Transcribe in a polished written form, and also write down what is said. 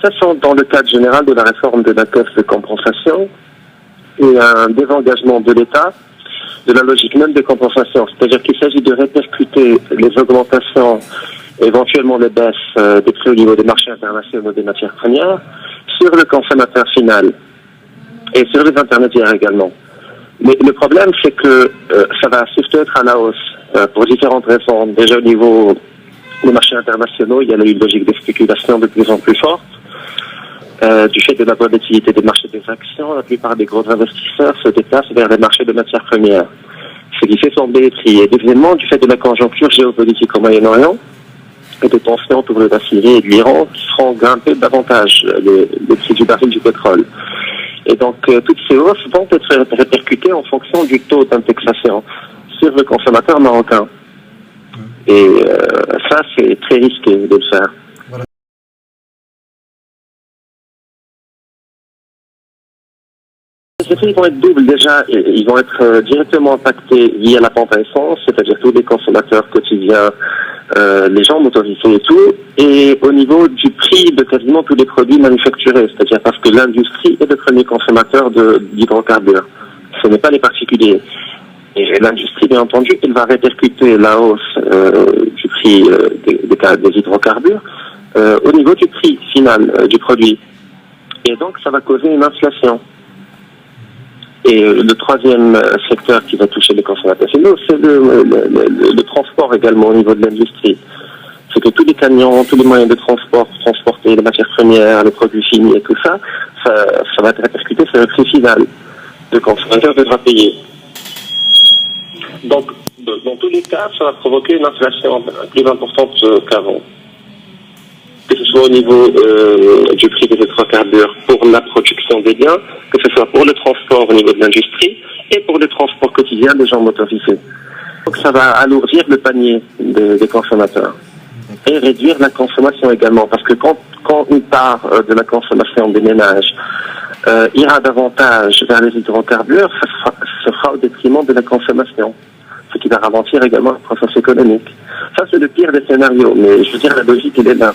Ça, sont dans le cadre général de la réforme de la caisse de compensation et un désengagement de l'État de la logique même de compensation. C'est-à-dire qu'il s'agit de répercuter les augmentations, éventuellement les baisses des prix au niveau des marchés internationaux des matières premières sur le consommateur final et sur les intermédiaires également. Mais le problème, c'est que ça va surtout être à la hausse pour différentes raisons. Déjà au niveau des marchés internationaux, il y a eu une logique de spéculation de plus en plus forte. Du fait de la volatilité des marchés des actions, la plupart des gros investisseurs se déplacent vers les marchés de matières premières, ce qui fait tomber les prix. Et deuxièmement, du fait de la conjoncture géopolitique au Moyen-Orient et des tensions autour de la Syrie et de l'Iran qui feront grimper davantage les prix du baril du pétrole. Et donc, toutes ces hausses vont être répercutées en fonction du taux d'indexation sur le consommateur marocain. Et ça, c'est très risqué de le faire. Les effets vont être doubles. Déjà, ils vont être directement impactés liés à la pompe à essence, c'est-à-dire tous les consommateurs quotidiens, les gens motorisés et tout, et au niveau du prix de quasiment tous les produits manufacturés, c'est-à-dire parce que l'industrie est le premier consommateur d'hydrocarbures. Ce n'est pas les particuliers. Et l'industrie, bien entendu, elle va répercuter la hausse du prix des hydrocarbures au niveau du prix final du produit. Et donc, ça va causer une inflation. Et le troisième secteur qui va toucher les consommateurs finaux, c'est le transport également au niveau de l'industrie. C'est que tous les camions, tous les moyens de transport, transporter les matières premières, les produits finis et tout ça, ça va être répercuté sur le prix final. Le consommateur devra payer. Donc, dans tous les cas, ça va provoquer une inflation plus importante qu'avant. Que ce soit au niveau du prix des hydrocarbures pour la production des biens, que ce soit pour le transport au niveau de l'industrie et pour le transport quotidien des gens motorisés. Donc ça va alourdir le panier des consommateurs et réduire la consommation également, parce que quand une part de la consommation des ménages ira davantage vers les hydrocarbures, ce sera au détriment de la consommation, ce qui va ralentir également le processus économique. Ça, c'est le pire des scénarios, mais je veux dire, la logique, elle est là.